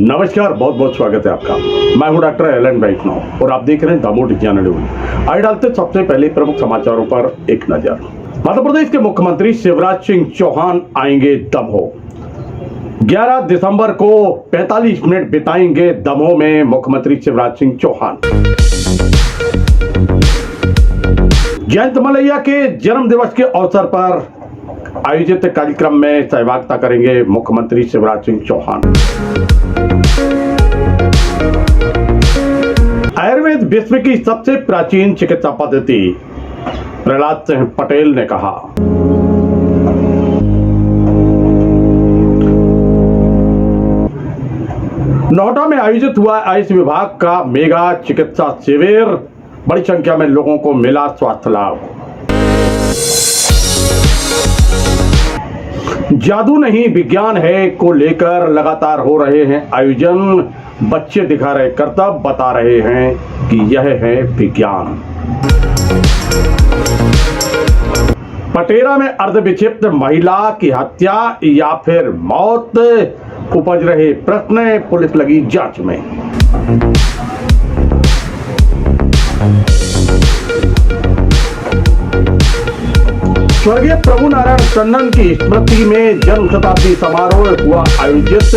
नमस्कार, बहुत बहुत स्वागत है आपका। मैं हूं डॉक्टर एलन वैष्णव और आप देख रहे हैं दमोह विज्ञान न्यूज। आइए डालते सबसे पहले प्रमुख समाचारों पर एक नजर। मध्य प्रदेश के मुख्यमंत्री शिवराज सिंह चौहान आएंगे दमोह। 11 दिसंबर को 45 मिनट बिताएंगे दमोह में मुख्यमंत्री शिवराज सिंह चौहान। जयंत मलैया के जन्म दिवस के अवसर पर आयोजित कार्यक्रम में सहभागिता करेंगे मुख्यमंत्री शिवराज सिंह चौहान। आयुर्वेद विश्व की सबसे प्राचीन चिकित्सा पद्धति, प्रहलाद सिंह पटेल ने कहा। नोएडा में आयोजित हुआ आयुष विभाग का मेगा चिकित्सा शिविर, बड़ी संख्या में लोगों को मिला स्वास्थ्य लाभ। जादू नहीं विज्ञान है को लेकर लगातार हो रहे हैं आयोजन। बच्चे दिखा रहे करतब, बता रहे हैं कि यह है विज्ञान। पटेरा में अर्धविक्षिप्त महिला की हत्या या फिर मौत, उपज रहे प्रश्न, पुलिस लगी जांच में। स्वर्गीय प्रभु नारायण टंडन की स्मृति में जन्म शताब्दी समारोह हुआ आयोजित,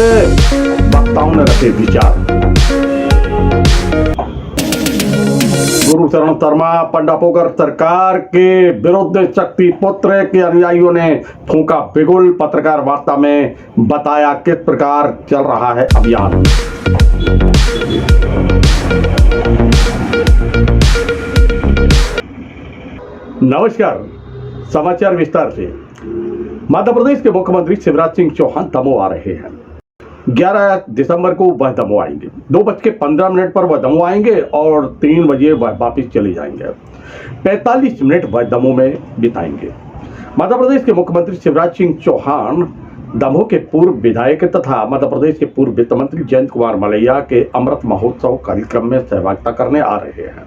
वक्ताओं ने रखे विचार। गुरु शरण शर्मा पंडापोकर सरकार के विरुद्ध शक्ति पुत्र के अनुयायियों ने फूंका बिगुल, पत्रकार वार्ता में बताया किस प्रकार चल रहा है अभियान। नमस्कार, समाचार विस्तार से। मध्य प्रदेश के मुख्यमंत्री शिवराज सिंह चौहान दमोह आ रहे हैं। 11 दिसंबर को वह दमोह आएंगे। 2:15 पर वह दमोह आएंगे और 3 बजे वह वापिस चले जाएंगे। 45 मिनट वह दमोह में बिताएंगे। मध्य प्रदेश के मुख्यमंत्री शिवराज सिंह चौहान दमोह के पूर्व विधायक तथा मध्य प्रदेश के पूर्व वित्त मंत्री जयंत कुमार मलैया के अमृत महोत्सव कार्यक्रम में सहभागिता करने आ रहे हैं।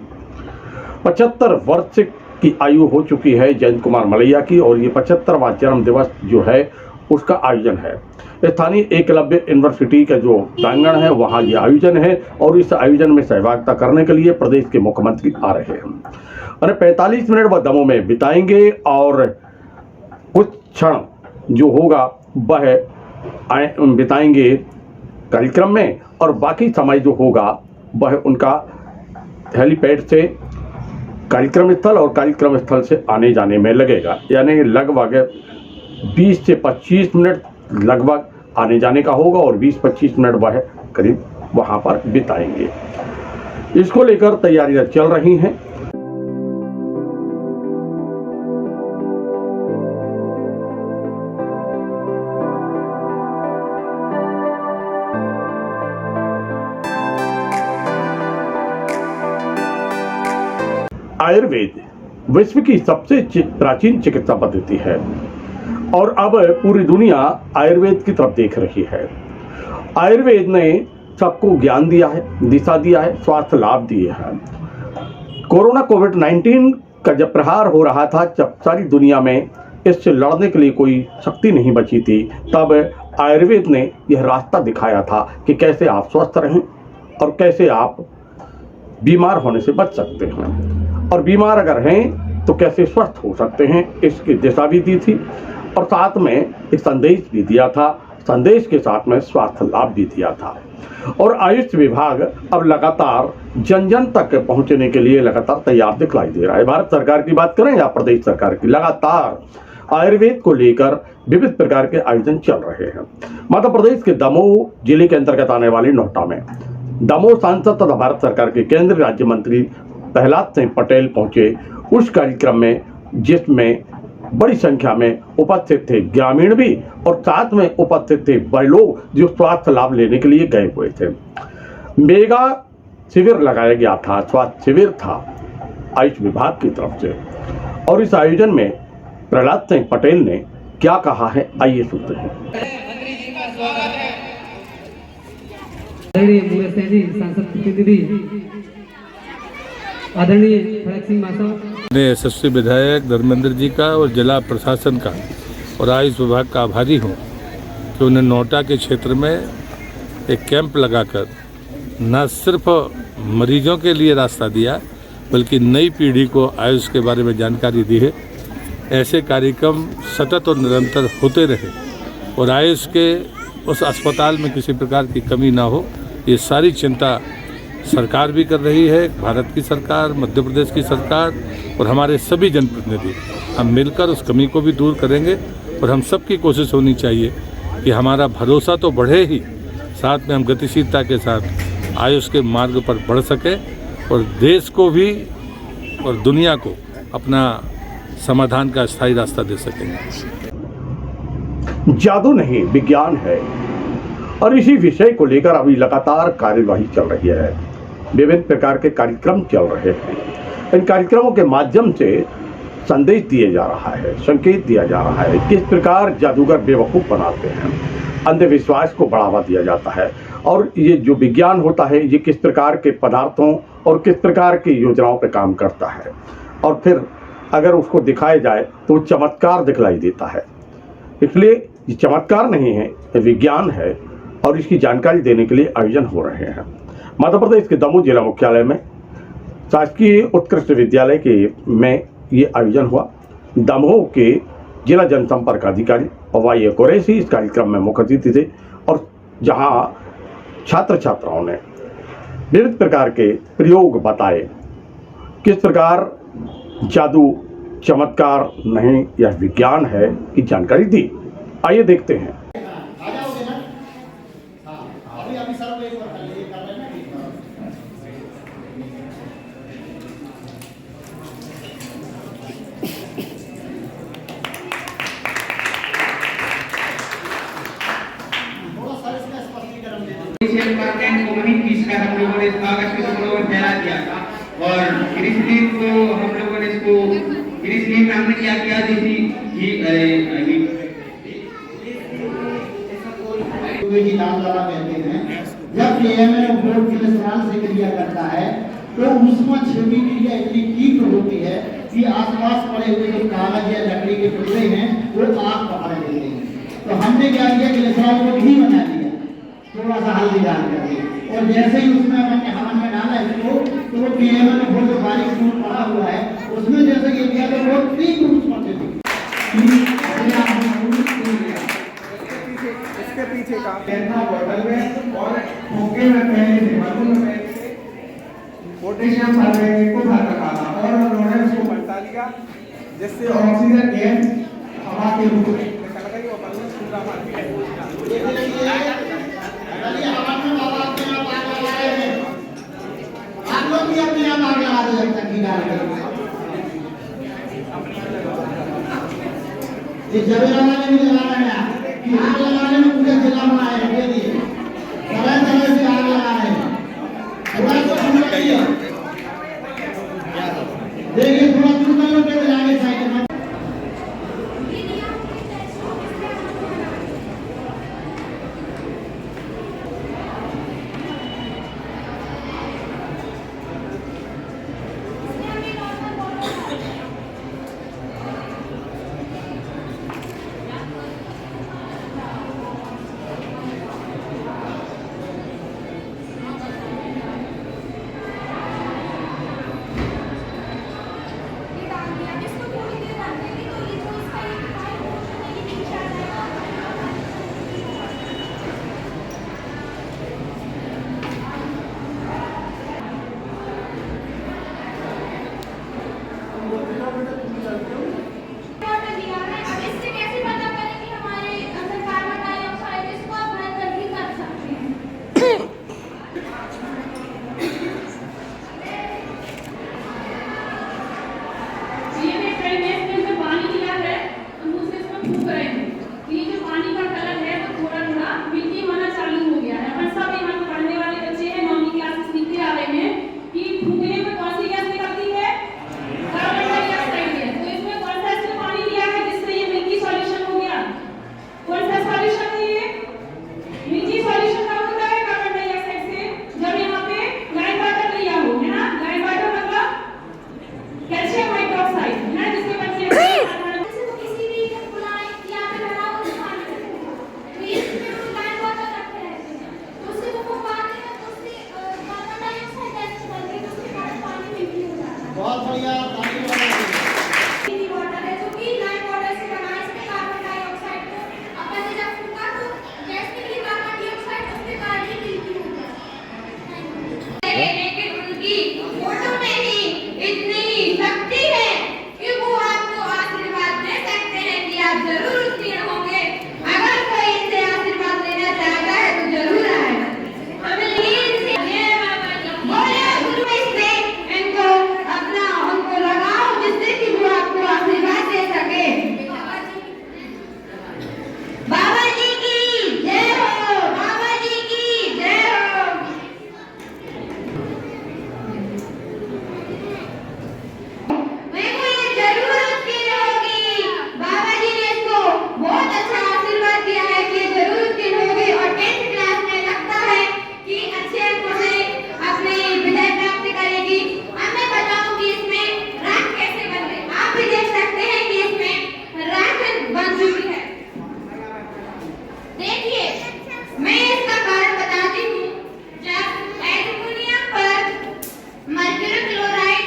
75 वर्ष की आयु हो चुकी है जयंत कुमार मलैया की और ये 75वां जन्म दिवस जो है उसका आयोजन है। स्थानीय एकलव्य यूनिवर्सिटी का जो प्रांगण है वहाँ ये आयोजन है और इस आयोजन में सहभागिता करने के लिए प्रदेश के मुख्यमंत्री आ रहे हैं और 45 मिनट वह दमोह में बिताएंगे और कुछ क्षण जो होगा वह बिताएंगे कार्यक्रम में और बाकी समय जो होगा वह उनका हेलीपैड से कार्यक्रम स्थल और कार्यक्रम स्थल से आने जाने में लगेगा, यानी लगभग 20 से 25 मिनट लगभग आने जाने का होगा और 20-25 मिनट वह करीब वहां पर बिताएंगे। इसको लेकर तैयारियां चल रही हैं। आयुर्वेद विश्व की सबसे प्राचीन चिकित्सा पद्धति है और अब पूरी दुनिया आयुर्वेद की तरफ देख रही है। आयुर्वेद ने सबको ज्ञान दिया है, दिशा दिया है, स्वास्थ्य लाभ दिए हैं। कोरोना कोविड-19 का जब प्रहार हो रहा था, जब सारी दुनिया में इससे लड़ने के लिए कोई शक्ति नहीं बची थी, तब आयुर्वेद ने यह रास्ता दिखाया था कि कैसे आप स्वस्थ रहें और कैसे आप बीमार होने से बच सकते हैं और बीमार अगर हैं तो कैसे स्वस्थ हो सकते हैं, इसकी दिशा भी दी थी और साथ में एक संदेश भी दिया था। संदेश के साथ में स्वास्थ्य लाभ भी दिया था और आयुष विभाग अब लगातार जन जन तक पहुंचने के लिए लगातार तैयार दिखलाई दे रहा है। भारत सरकार की बात करें या प्रदेश सरकार की, लगातार आयुर्वेद को लेकर विविध प्रकार के आयोजन चल रहे हैं। मध्य प्रदेश के दमोह जिले के अंतर्गत आने वाली नोएडा में दमोह सांसद तथा भारत सरकार के केंद्रीय राज्य मंत्री प्रहलाद सिंह पटेल पहुंचे उस कार्यक्रम में, जिसमें बड़ी संख्या में उपस्थित थे ग्रामीण भी और साथ में उपस्थित थे वह लोग जो स्वास्थ्य लाभ लेने के लिए गए हुए थे। मेगा शिविर लगाया गया था, स्वास्थ्य शिविर था आयुष विभाग की तरफ से और इस आयोजन में प्रहलाद सिंह पटेल ने क्या कहा है, आइए सुनते हैं। सांसद प्रतिनिधि आदरणीय फड़क सिंह मासा, यशस्वी विधायक धर्मेंद्र जी का और जिला प्रशासन का और आयुष विभाग का आभारी हूँ कि उन्हें नोएडा के क्षेत्र में एक कैंप लगाकर न सिर्फ मरीजों के लिए रास्ता दिया बल्कि नई पीढ़ी को आयुष के बारे में जानकारी दी है। ऐसे कार्यक्रम सतत और निरंतर होते रहे और आयुष के उस अस्पताल में किसी प्रकार की कमी ना हो, ये सारी चिंता सरकार भी कर रही है। भारत की सरकार, मध्य प्रदेश की सरकार और हमारे सभी जनप्रतिनिधि हम मिलकर उस कमी को भी दूर करेंगे और हम सबकी कोशिश होनी चाहिए कि हमारा भरोसा तो बढ़े ही, साथ में हम गतिशीलता के साथ आयुष के मार्ग पर बढ़ सकें और देश को भी और दुनिया को अपना समाधान का स्थायी रास्ता दे सकेंगे। जादू नहीं, विज्ञान है और इसी विषय को लेकर अभी लगातार कार्यवाही चल रही है। विभिन्न प्रकार के कार्यक्रम चल रहे हैं। इन कार्यक्रमों के माध्यम से संदेश दिया जा रहा है, संकेत दिया जा रहा है किस प्रकार जादूगर बेवकूफ़ बनाते हैं, अंधविश्वास को बढ़ावा दिया जाता है और ये जो विज्ञान होता है ये किस प्रकार के पदार्थों और किस प्रकार की योजनाओं पर काम करता है और फिर अगर उसको दिखाया जाए तो चमत्कार दिखलाई देता है। इसलिए ये चमत्कार नहीं है, ये विज्ञान है और इसकी जानकारी देने के लिए आयोजन हो रहे हैं। मध्य प्रदेश के दमोह जिला मुख्यालय में शासकीय उत्कृष्ट विद्यालय के में ये आयोजन हुआ। दमोह के जिला जनसंपर्क अधिकारी वाई कुरैशी इस कार्यक्रम में मुख्य अतिथि थे और जहां छात्र छात्राओं ने विविध प्रकार के प्रयोग बताए, किस प्रकार जादू चमत्कार नहीं यह विज्ञान है की जानकारी दी। आइए देखते हैं। को वही पीसकर हम लोगों ने इस कागज के टुकड़ों में फैला दिया और ग्रीसलीन को हम लोगों ने इसको ग्रीसलीन में हमने क्या किया जैसी नाम दवा कहते हैं। जब एएमए बोर्ड कोलेस्ट्रॉल से क्रिया करता है तो उसमें छवि क्रिया इतनी तीव्र होती है कि आसपास पड़े हुए जो कागज या लकड़ी के टुकड़े हैं वो आग पकड़ लेते हैं। तो हमने क्या किया, कोलेस्ट्रॉल को घी बना दिया, थोड़ा सा हल्दी डाल करके और जैसे ही उसमें हमने हवन में डाला इसको तो वो एएमए में बहुत बारीक सूट पड़ा हुआ है उसमें जैसे ये किया तो बहुत तीव्र उसमें थे। इसके पीछे का लेना बोतल में और खोखे में पहले से बलून में पहले से पोटेशियम सल्फेट को भर रखा था और उन्होंने उसको पलटा लिया जिससे ऑक्सीजन गैस हवा के रूप में निकल गई और बलून पूरा भर गया। आप लोग भी अपने आप आग लगा दे लगता है डाल कर ये जबेरा वाले भी लगाना है कि आग लगाने में पूरे जिला में आए रखे दिए तरह तरह से आग लगा रहे हैं। थोड़ा सा सुनिए, देखिए थोड़ा दूर का लोग जाएंगे साइड में। शुक्रिया, ताली बजाइए। मिनी वाटर है जो कि नए वाटर से बना है। इसमें कार्बन डाइऑक्साइड को अपन ने जब फूका तो गैस निकली, कार्बन डाइऑक्साइड उसमें कार्बन मिलती है। लेकिन उनकी फोटो में ही इतनी शक्ति है कि वो आपको आशीर्वाद दे सकते हैं कि आप जरूर उत्तीर्ण होंगे। अगर कोई इनसे आशीर्वाद लेना चाहता है तो जरूर आए। हमें इनसे बोले गुरु इससे इनको अपना उनको लगाओ जिससे कि वो आपको आशीर्वाद दे सके। बाबा जी की जय हो, बाबा जी की जय हो। मेरे को ये जरूर उत्तीर्ण होगी। बाबा जी ने इसको बहुत अच्छा आशीर्वाद दिया है कि ये जरूर उत्तीर्ण होगी और 10th क्लास में लगता है कि अच्छे अंकों से अपनी विजय प्राप्त करेगी। अब मैं बताऊंगी इसमें राख कैसे बनते। आप भी देख सकते हैं कि इसमें राख बन चुकी है। देखिए, मैं इसका कारण बताती हूँ। जब एल्युमिनियम पर मर्क्यूरी क्लोराइड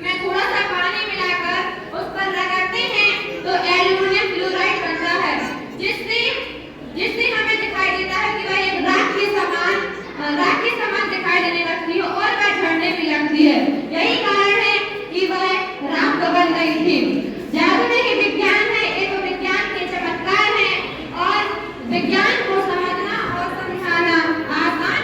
में थोड़ा सा पानी मिलाकर उस पर रगड़ते हैं तो एल्युमिनियम क्लोराइड बनता है, जिससे हमें दिखाई देता है कि वह एक राख के समान दिखाई देने लगती है और वह झड़ने भी लगती है। यही कारण है कि वह राख बन गई थी। जादू में ही विज्ञान है, ये तो विज्ञान के चमत्कार है और विज्ञान को समझना और समझाना आसान।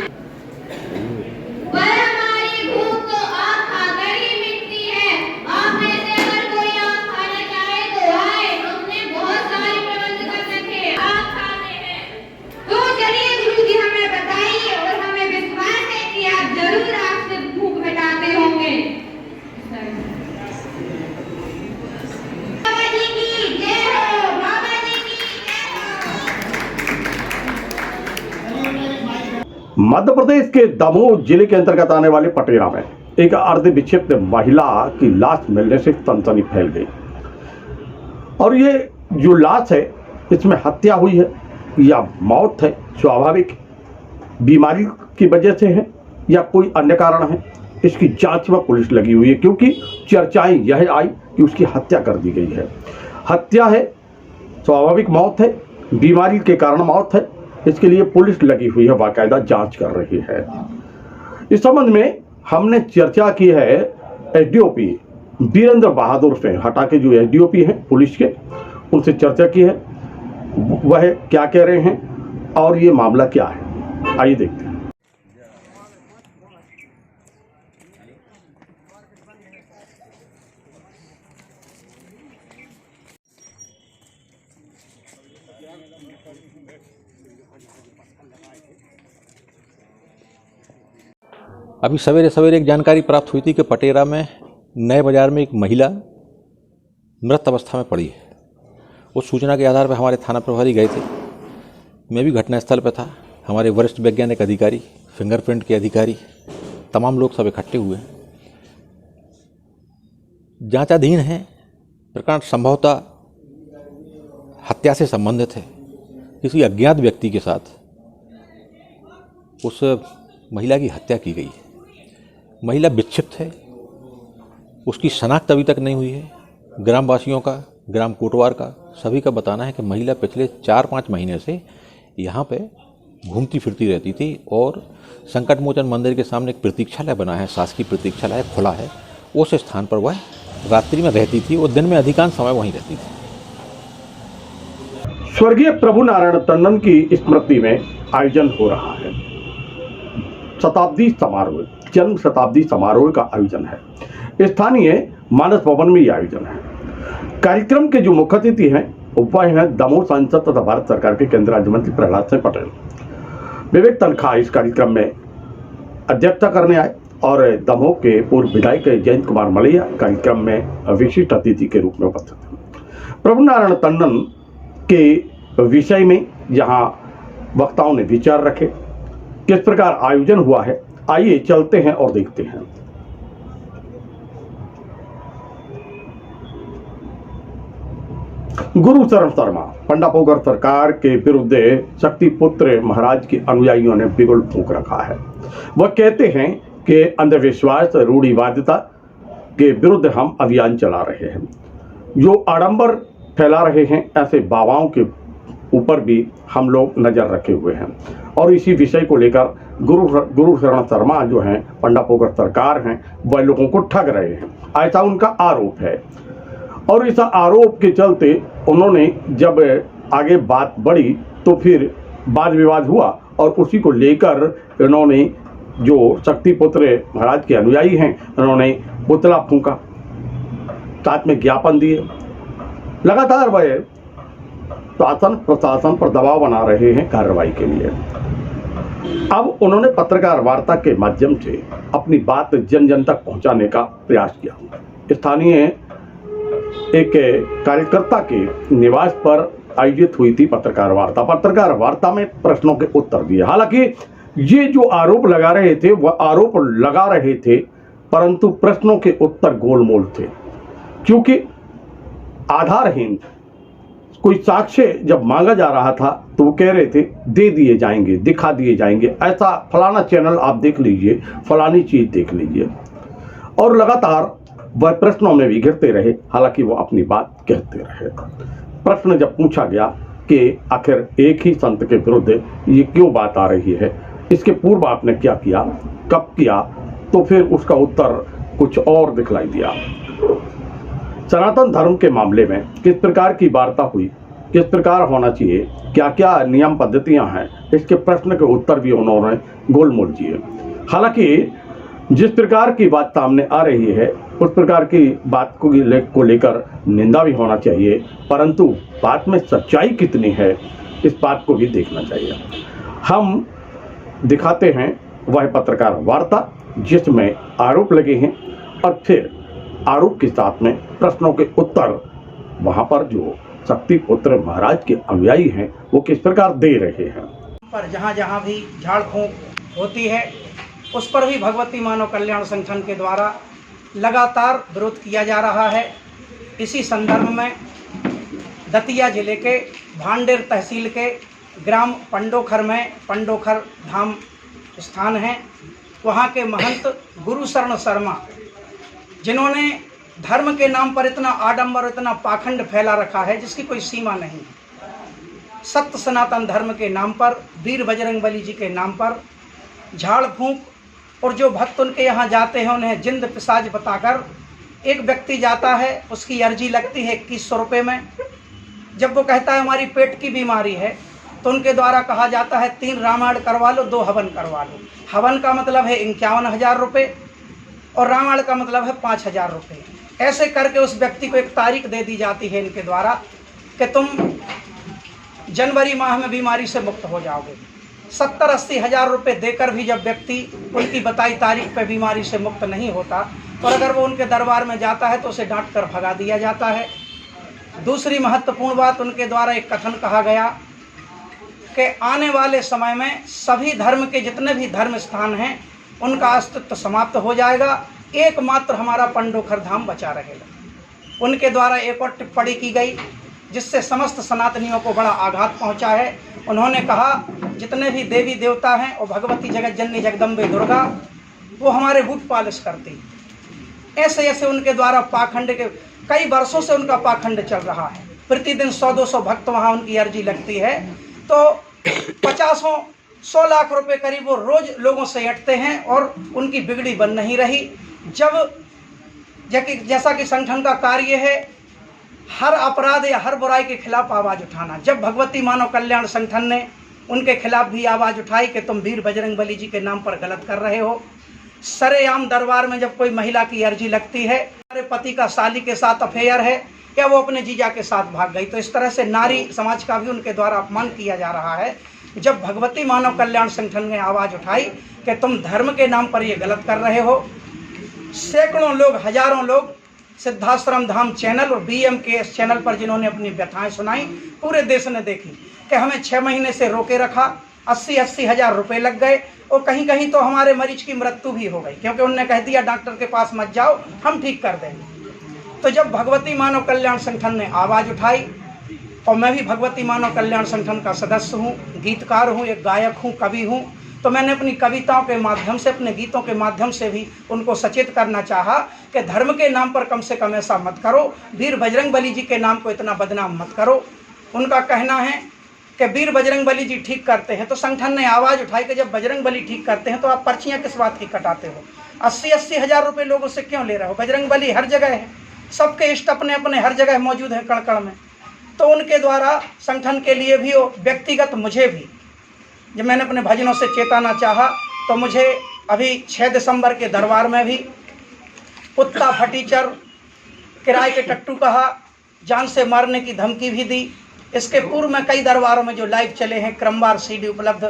पर हमारी भूख तो आग खाकर ही मिटती है। आप में से अगर कोई आग खाना चाहे तो आए, हमने बहुत सारे प्रबंध कर रखे, आग खाते हैं। तो चलिए गुरु जी हमें बताइए और हमें विश्वास है कि आप जरूर आपसे भूख मिटाते होंगे। बाबा जी की जय हो, बाबा जी की जय हो। मध्य प्रदेश के दमोह जिले के अंतर्गत आने वाले पटेरा में एक अर्ध विक्षिप्त महिला की लाश मिलने से सनसनी फैल गई। और ये जो लाश है इसमें हत्या हुई है या मौत है, स्वाभाविक बीमारी की वजह से है या कोई अन्य कारण है, इसकी जांच में पुलिस लगी हुई है। क्योंकि चर्चाएं यह आई कि उसकी हत्या कर दी गई है। हत्या है, स्वाभाविक मौत है, बीमारी के कारण मौत है, इसके लिए पुलिस लगी हुई है, बाकायदा जांच कर रही है। इस संबंध में हमने चर्चा की है एसडीओपी वीरेंद्र बहादुर से, हटा के जो एसडीओपी हैं पुलिस के, उनसे चर्चा की है। वह क्या कह रहे हैं और ये मामला क्या है, आइए देखते हैं। अभी सवेरे सवेरे एक जानकारी प्राप्त हुई थी कि पटेरा में नए बाज़ार में एक महिला मृत अवस्था में पड़ी है। उस सूचना के आधार पर हमारे थाना प्रभारी गए थे। मैं भी घटनास्थल पर था। हमारे वरिष्ठ वैज्ञानिक अधिकारी, फिंगरप्रिंट के अधिकारी, तमाम लोग सब इकट्ठे हुए हैं। जांचाधीन है। प्रकरण संभवतः हत्या से संबंधित है। किसी अज्ञात व्यक्ति के साथ उस महिला की हत्या की गई है। महिला विक्षिप्त है, उसकी शनाख्त अभी तक नहीं हुई है। ग्रामवासियों का, ग्राम कोटवार का, सभी का बताना है कि महिला पिछले 4-5 महीने से यहाँ पे घूमती फिरती रहती थी और संकट मोचन मंदिर के सामने एक प्रतीक्षालय बना है, शासकीय प्रतीक्षालय खुला है, उस स्थान पर वह रात्रि में रहती थी और दिन में अधिकांश समय वहीं रहती थी। स्वर्गीय प्रभु नारायण टंडन की स्मृति में आयोजन हो रहा है शताब्दी समारोह, जन्म शताब्दी समारोह का आयोजन है। स्थानीय मानस भवन में यह आयोजन है। कार्यक्रम के जो मुख्य अतिथि हैं वह हैं दमोह सांसद तथा भारत सरकार के केंद्रीय राज्य मंत्री प्रहलाद सिंह पटेल। विवेक तनखा इस कार्यक्रम में अध्यक्षता करने आए और दमोह के पूर्व विधायक जयंत कुमार मलैया कार्यक्रम में विशिष्ट अतिथि के रूप में उपस्थित थे। प्रभु नारायण टंडन के विषय में यहाँ वक्ताओं ने विचार रखे। किस प्रकार आयोजन हुआ है, आइए चलते हैं और देखते हैं। गुरु शरण शर्मा, पंडापोगर सरकार के विरुद्ध शक्ति पुत्र महाराज के अनुयायियों ने बिगुल फूंक रखा है। वह कहते हैं कि अंधविश्वास, रूढ़िवादिता के विरुद्ध हम अभियान चला रहे हैं। जो आडंबर फैला रहे हैं ऐसे बाबाओं के ऊपर भी हम लोग नज़र रखे हुए हैं और इसी विषय को लेकर गुरु शरण शर्मा जो हैं, पंडा पोखर सरकार हैं, वह लोगों को ठग रहे हैं, ऐसा उनका आरोप है। और इस आरोप के चलते उन्होंने जब आगे बात बढ़ी तो फिर वाद विवाद हुआ और उसी को लेकर इन्होंने जो शक्तिपुत्र महाराज के अनुयायी हैं, उन्होंने पुतला फूंका, साथ में ज्ञापन दिए। लगातार वह शासन प्रशासन पर दबाव बना रहे हैं कार्रवाई के लिए। अब उन्होंने पत्रकार वार्ता के माध्यम से अपनी बात जन जन तक पहुंचाने का प्रयास किया। स्थानीय एक कार्यकर्ता के निवास पर आयोजित हुई थी पत्रकार वार्ता। पत्रकार वार्ता में प्रश्नों के उत्तर दिए। हालांकि ये जो आरोप लगा रहे थे वह आरोप लगा रहे थे, परंतु प्रश्नों के उत्तर गोलमोल थे, क्योंकि आधारहीन कोई साक्ष्य जब मांगा जा रहा था तो वो कह रहे थे दे दिए जाएंगे, दिखा दिए जाएंगे, ऐसा फलाना चैनल आप देख लीजिए, फलानी चीज देख लीजिए। और लगातार वह प्रश्नों में भी घिरते रहे, हालांकि वो अपनी बात कहते रहे। प्रश्न जब पूछा गया कि आखिर एक ही संत के विरुद्ध ये क्यों बात आ रही है, इसके पूर्व आपने क्या किया, कब किया, तो फिर उसका उत्तर कुछ और दिखलाई दिया। सनातन धर्म के मामले में किस प्रकार की वार्ता हुई, किस प्रकार होना चाहिए, क्या क्या नियम पद्धतियां हैं, इसके प्रश्न के उत्तर भी उन्होंने गोलमोल दिए। हालांकि जिस प्रकार की बात सामने आ रही है उस प्रकार की बात को लेकर निंदा भी होना चाहिए, परंतु बात में सच्चाई कितनी है इस बात को भी देखना चाहिए। हम दिखाते हैं वह पत्रकार वार्ता जिसमें आरोप लगे हैं और फिर आरोप के साथ में प्रश्नों के उत्तर वहां पर जो शक्तिपुत्र महाराज के अनुयायी हैं वो किस प्रकार दे रहे हैं। पर जहाँ जहाँ भी झाड़ फूंक होती है उस पर भी भगवती मानव कल्याण संगठन के द्वारा लगातार विरोध किया जा रहा है। इसी संदर्भ में दतिया जिले के भांडेर तहसील के ग्राम पंडोखर में पंडोखर धाम स्थान है, वहाँ के महंत गुरु शरण शर्मा, जिन्होंने धर्म के नाम पर इतना आडंबर, इतना पाखंड फैला रखा है जिसकी कोई सीमा नहीं। सत्य सनातन धर्म के नाम पर, वीर बजरंगबली जी के नाम पर झाड़ फूंक, और जो भक्त उनके यहाँ जाते हैं उन्हें जिंद पिशाच बताकर, एक व्यक्ति जाता है उसकी अर्जी लगती है 2100 रुपये में। जब वो कहता है हमारी पेट की बीमारी है तो उनके द्वारा कहा जाता है 3 रामायण करवा लो, 2 हवन करवा लो। हवन का मतलब है 51,000 रुपये और रामायण का मतलब है 5,000 रुपये। ऐसे करके उस व्यक्ति को एक तारीख दे दी जाती है इनके द्वारा कि तुम जनवरी माह में बीमारी से मुक्त हो जाओगे। 70-80 हज़ार रुपये देकर भी जब व्यक्ति उनकी बताई तारीख पर बीमारी से मुक्त नहीं होता और अगर वो उनके दरबार में जाता है तो उसे डांट कर भगा दिया जाता है। दूसरी महत्वपूर्ण बात, उनके द्वारा एक कथन कहा गया कि आने वाले समय में सभी धर्म के जितने भी धर्म स्थान हैं उनका अस्तित्व समाप्त हो जाएगा, एकमात्र हमारा पंडोखर धाम बचा रहेगा। उनके द्वारा एक और टिप्पणी की गई जिससे समस्त सनातनियों को बड़ा आघात पहुंचा है। उन्होंने कहा जितने भी देवी देवता हैं और भगवती जगत जननी जगदम्बे दुर्गा वो हमारे बूट पालिश करती। ऐसे ऐसे उनके द्वारा पाखंड के कई वर्षों से उनका पाखंड चल रहा है। प्रतिदिन 100-200 भक्त वहाँ उनकी अर्जी लगती है तो 100 लाख रुपए करीब वो रोज लोगों से ऐंठते हैं और उनकी बिगड़ी बन नहीं रही। जैसा कि संगठन का कार्य है हर अपराध या हर बुराई के खिलाफ आवाज़ उठाना, जब भगवती मानव कल्याण संगठन ने उनके खिलाफ भी आवाज़ उठाई कि तुम वीर बजरंगबली जी के नाम पर गलत कर रहे हो। सरेआम दरबार में जब कोई महिला की अर्जी लगती है, हमारे पति का साली के साथ अफेयर है या वो अपने जीजा के साथ भाग गई, तो इस तरह से नारी समाज का भी उनके द्वारा अपमान किया जा रहा है। जब भगवती मानव कल्याण संगठन ने आवाज़ उठाई कि तुम धर्म के नाम पर ये गलत कर रहे हो, सैकड़ों लोग, हजारों लोग सिद्धाश्रम धाम चैनल और BMKS चैनल पर जिन्होंने अपनी व्यथाएं सुनाई, पूरे देश ने देखी कि हमें 6 महीने से रोके रखा, 80-80 हज़ार रुपये लग गए और कहीं कहीं तो हमारे मरीज की मृत्यु भी हो गई क्योंकि उनने कह दिया डॉक्टर के पास मत जाओ, हम ठीक कर देंगे। तो जब भगवती मानव कल्याण संगठन ने आवाज़ उठाई, और मैं भी भगवती मानव कल्याण संगठन का सदस्य हूँ, गीतकार हूँ, एक गायक हूँ, कवि हूँ, तो मैंने अपनी कविताओं के माध्यम से, अपने गीतों के माध्यम से भी उनको सचेत करना चाहा कि धर्म के नाम पर कम से कम ऐसा मत करो, वीर बजरंगबली जी के नाम को इतना बदनाम मत करो। उनका कहना है कि वीर बजरंगबली जी ठीक करते हैं, तो संगठन ने आवाज़ उठाई कि जब बजरंगबली ठीक करते हैं तो आप पर्चियाँ किस बात की कटाते हो? 80-80 हज़ार रुपये लोगों से क्यों ले रहे हो? बजरंगबली हर जगह है, सबके इष्ट अपने अपने हर जगह मौजूद हैं, कण कण में। तो उनके द्वारा संगठन के लिए भी और व्यक्तिगत मुझे भी जब मैंने अपने भजनों से चेताना चाहा, तो मुझे अभी 6 दिसंबर के दरबार में भी कुत्ता, फटीचर, किराए के टट्टू कहा, जान से मारने की धमकी भी दी। इसके पूर्व में कई दरबारों में जो लाइव चले हैं, क्रमवार CD उपलब्ध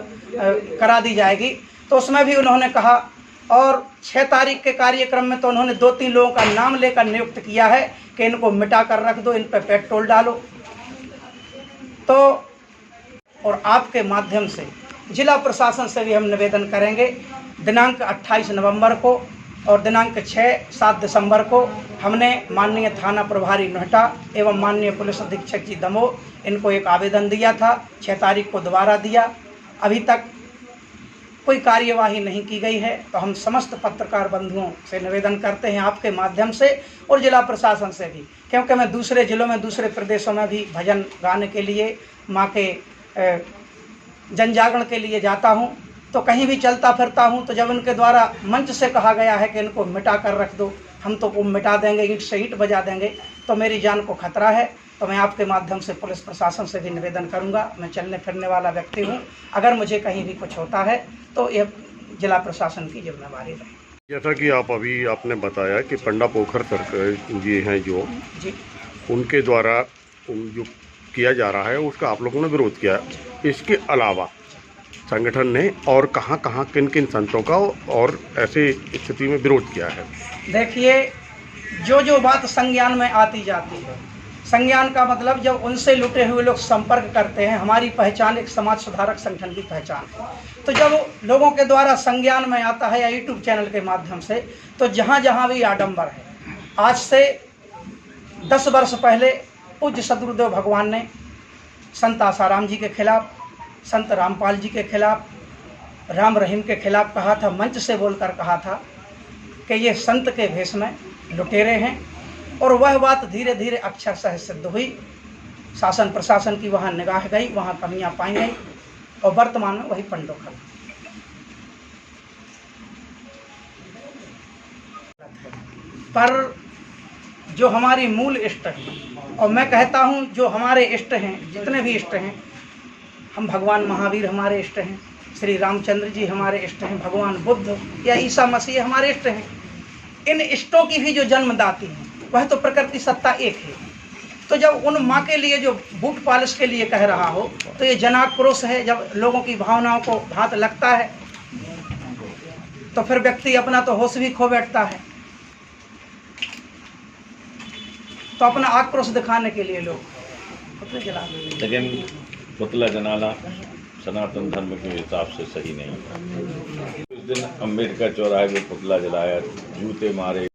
करा दी जाएगी, तो उसमें भी उन्होंने कहा। और 6 तारीख के कार्यक्रम में तो उन्होंने 2-3 लोगों का नाम लेकर नियुक्त किया है कि इनको मिटा कर रख दो, इन पर पेट्रोल डालो। तो और आपके माध्यम से जिला प्रशासन से भी हम निवेदन करेंगे, दिनांक 28 नवंबर को और दिनांक 6-7 दिसंबर को हमने माननीय थाना प्रभारी नोहटा एवं माननीय पुलिस अधीक्षक जी दमोह इनको एक आवेदन दिया था, 6 तारीख को दोबारा दिया। अभी तक कोई कार्यवाही नहीं की गई है। तो हम समस्त पत्रकार बंधुओं से निवेदन करते हैं आपके माध्यम से और जिला प्रशासन से भी, क्योंकि मैं दूसरे जिलों में, दूसरे प्रदेशों में भी भजन गाने के लिए, माँ के जन जागरण के लिए जाता हूँ, तो कहीं भी चलता फिरता हूँ, तो जब उनके द्वारा मंच से कहा गया है कि इनको मिटा कर रख दो, हम तो वो मिटा देंगे, ईंट से ईंट बजा देंगे, तो मेरी जान को खतरा है। तो मैं आपके माध्यम से पुलिस प्रशासन से भी निवेदन करूंगा। मैं चलने फिरने वाला व्यक्ति हूं, अगर मुझे कहीं भी कुछ होता है तो ये जिला प्रशासन की जिम्मेदारी रहेगी। जैसा कि अभी आपने बताया कि पंडा पोखर सरकार जी हैं जो जी, उनके द्वारा जो किया जा रहा है उसका आप लोगों ने विरोध किया। इसके अलावा संगठन ने और कहां किन किन संतों का और ऐसे स्थिति में विरोध किया है? देखिए, जो बात संज्ञान में आती जाती है, संज्ञान का मतलब जब उनसे लुटे हुए लोग संपर्क करते हैं, हमारी पहचान एक समाज सुधारक संगठन की पहचान है। तो जब लोगों के द्वारा संज्ञान में आता है या यूट्यूब चैनल के माध्यम से, तो जहाँ भी आडंबर है, आज से 10 वर्ष पहले पूज्य सदगुरुदेव भगवान ने संत आसाराम जी के खिलाफ, संत रामपाल जी के खिलाफ, राम रहीम के खिलाफ कहा था, मंच से बोलकर कहा था कि ये संत के भेष में लुटेरे हैं। और वह बात धीरे धीरे अक्षरशः सिद्ध हुई। शासन प्रशासन की वहाँ निगाह गई, वहाँ कमियां पाई गई और वर्तमान में वही पंडोखल। पर जो हमारी मूल इष्ट है, और मैं कहता हूँ जो हमारे इष्ट हैं, जितने भी इष्ट हैं, हम भगवान महावीर हमारे इष्ट हैं, श्री रामचंद्र जी हमारे इष्ट हैं, भगवान बुद्ध या ईसा मसीह हमारे इष्ट हैं। इन इष्टों की भी जो जन्मदाती है वह तो प्रकृति सत्ता एक है। तो जब उन माँ के लिए जो बूट पालिश के लिए कह रहा हो, तो ये जनाक्रोश है। जब लोगों की भावनाओं को घात लगता है तो फिर व्यक्ति अपना तो होश भी खो बैठता है। तो अपना आक्रोश दिखाने के लिए लोग पुतले जला देते हैं। लेकिन पुतला जलाना सनातन धर्म के हिसाब से सही नहीं है। उस दिन अम्बेडकर चौराहे पे पुतला जलाया, जूते मारे।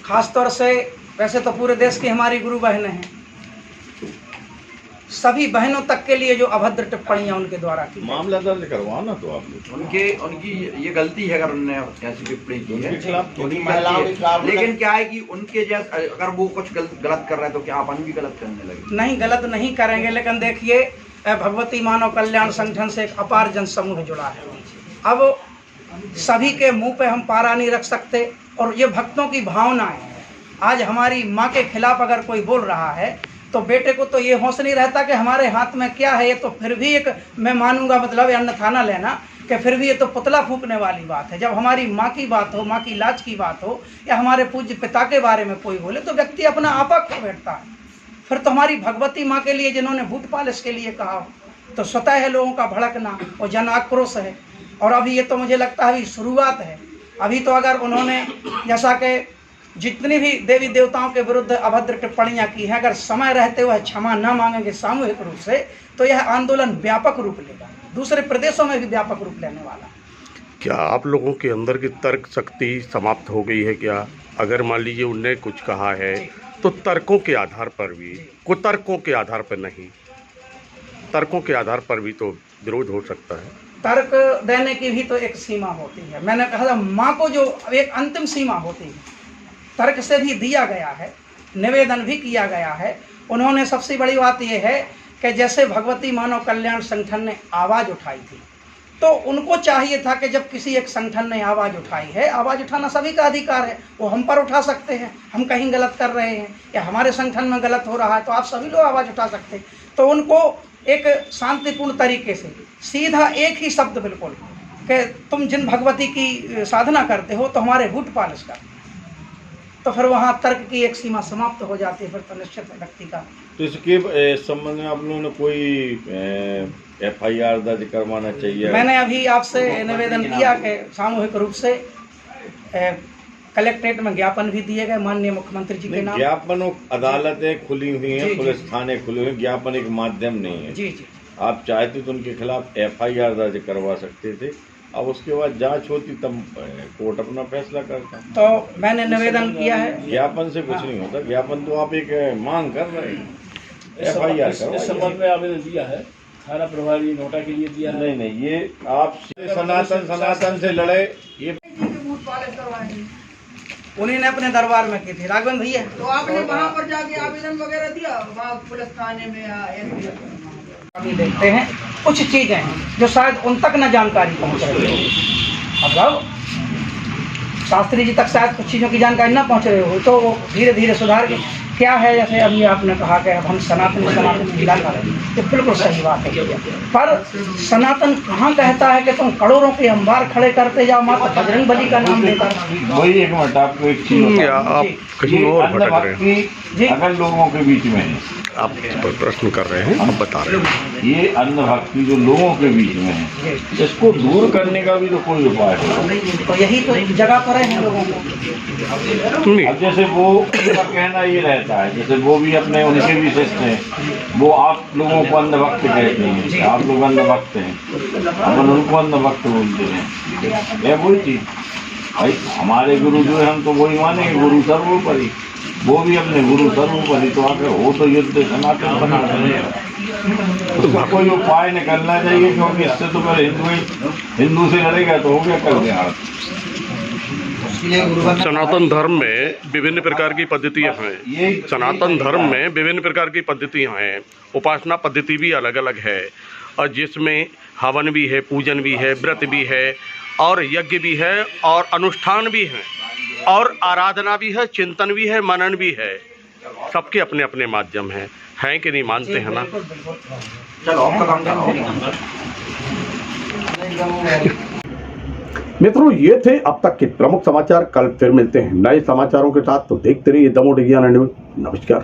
खासतौर से वैसे तो पूरे देश की हमारी गुरु बहनें हैं, सभी बहनों तक के लिए जो अभद्र टिप्पणियां उनके द्वारा की, मामला दर्ज करवाओ ना। तो आप उनकी ये गलती है अगर उन्होंने ऐसी टिप्पणी की है, उनकी लेकिन क्या है कि उनके जैसे अगर वो कुछ गलत कर रहे हैं तो क्या अपन भी गलत करने लगे? नहीं, गलत नहीं करेंगे। लेकिन देखिए, भगवती मानव कल्याण संगठन से एक अपार जन समूह जुड़ा है। अब सभी के मुंह पे हम पारा नहीं रख सकते, और ये भक्तों की भावनाएं। आज हमारी माँ के खिलाफ अगर कोई बोल रहा है तो बेटे को तो ये होश नहीं रहता कि हमारे हाथ में क्या है। ये तो फिर भी एक, मैं मानूंगा, मतलब अन्यथा ना लेना कि फिर भी ये तो पुतला फूंकने वाली बात है। जब हमारी माँ की बात हो, माँ की लाज की बात हो, या हमारे पूज्य पिता के बारे में कोई बोले, तो व्यक्ति अपना आपा खो बैठता है। फिर तो हमारी भगवती माँ के लिए जिन्होंने बूट पालिश के लिए कहा हो, तो स्वतः है लोगों का भड़कना और जन आक्रोश है। और अभी ये तो मुझे लगता है अभी शुरुआत है। अभी तो अगर उन्होंने जैसा कि जितनी भी देवी देवताओं के विरुद्ध अभद्र टिप्पणियां की हैं, अगर समय रहते हुए क्षमा न मांगेंगे सामूहिक रूप से, तो यह आंदोलन व्यापक रूप लेगा, दूसरे प्रदेशों में भी व्यापक रूप लेने वाला। क्या आप लोगों के अंदर की तर्क शक्ति समाप्त हो गई है क्या? अगर मान लीजिए उनने कुछ कहा है तो तर्कों के आधार पर भी, कुतर्कों के आधार पर नहीं, तर्कों के आधार पर भी तो विरोध हो सकता है। तर्क देने की भी तो एक सीमा होती है। मैंने कहा था माँ को जो एक अंतिम सीमा होती है, तर्क से भी दिया गया है, निवेदन भी किया गया है। उन्होंने सबसे बड़ी बात यह है कि जैसे भगवती मानव कल्याण संगठन ने आवाज़ उठाई थी, तो उनको चाहिए था कि जब किसी एक संगठन ने आवाज़ उठाई है, आवाज़ उठाना सभी का अधिकार है, वो हम पर उठा सकते हैं, हम कहीं गलत कर रहे हैं या हमारे संगठन में गलत हो रहा है तो आप सभी लोग आवाज़ उठा सकते हैं। तो उनको एक शांतिपूर्ण तरीके से सीधा एक ही शब्द बिल्कुल कि तुम जिन भगवती की साधना करते हो तो हमारे बूट पालिश कर, तो फिर वहाँ तर्क की एक सीमा समाप्त हो जाती है। फिर तो निश्चित व्यक्ति का तो इसके संबंध में आप लोगों ने कोई FIR दर्ज करवाना चाहिए? मैंने अभी आपसे निवेदन किया कि सामूहिक रूप से कलेक्ट्रेट में ज्ञापन भी दिए गए माननीय मुख्यमंत्री जी के नाम। ज्ञापन, अदालतें खुली हुई हैं, पुलिस थाने खुले हुए हैं, ज्ञापन एक माध्यम नहीं है। जी जी, आप चाहते तो उनके खिलाफ FIR दर्ज करवा सकते थे, अब उसके बाद जांच होती तब कोर्ट अपना फैसला करता। तो मैंने निवेदन किया है। ज्ञापन से कुछ नहीं होता, ज्ञापन तो आप एक मांग कर रहे हैं। FIR इस संबंध में आवेदन दिया है, थाना प्रभारी नोटा के लिए दिया है। नहीं, ये आप सनातन से लड़े, ये उन्हीं ने अपने दरबार में की थी राघवेंद्र भैया। तो आपने वहाँ पर जाके आवेदन वगैरह दिया वहाँ पुलिस थाने में या अभी देखते हैं कुछ चीजें हैं जो शायद उन तक न जानकारी पहुंच रही हो, मतलब शास्त्री जी तक शायद कुछ चीज़ों की जानकारी ना पहुंच रही हो, तो वो धीरे धीरे सुधार के क्या है। जैसे अभी आपने कहा कि अब हम सनातन जिला का रहे, ये बिल्कुल सही बात है, पर सनातन कहाँ कहता है कि तुम करोड़ों के अंबार खड़े करते जाओ मात्र बजरंग बली का नाम लेकर। वही एक मिनट आपको एक चीज आप कहीं और भटक रहे हैं, अगर लोगों के बीच में है, आप प्रश्न कर रहे हैं, आप बता रहे हैं, ये अंधभक्ति जो लोगों के बीच में है, इसको दूर करने का भी तो कोई उपाय है। तो यही तो एक जगह पर है लोगों को। अब जैसे वो उनका कहना ये रहता है, जैसे वो भी अपने उनके भी शिष्य हैं, वो आप लोगों को अंधभक्त कहते हैं, आप लोग अंधभक्त हैं, अपन उनको अंधभक्त बोलते हैं। यह वही चीज भाई, हमारे गुरु जो है हम तो वही मानेंगे, गुरु सर्वोपरि, वो भी अपने गुरु सर्वोपरि, तो आगे हो तो युद्ध सनातन बना रहे, तो कोई उपाय निकलना चाहिए, क्योंकि इससे तो फिर हिंदू से लड़ेगा तो हो गया कल देहाड़। सनातन धर्म में विभिन्न प्रकार की पद्धतियां हैं, सनातन धर्म में विभिन्न प्रकार की पद्धतियां हैं, उपासना पद्धति भी अलग अलग है, और जिसमें हवन भी है, पूजन भी है, व्रत भी है, और यज्ञ भी है, और अनुष्ठान भी है, और आराधना भी है, चिंतन भी है, मनन भी है। सबके अपने अपने माध्यम हैं कि नहीं, मानते हैं ना। मित्रों, ये थे अब तक के प्रमुख समाचार। कल फिर मिलते हैं नए समाचारों के साथ, तो देखते रहिए द मोटिव ज्ञान न्यूज़। नमस्कार।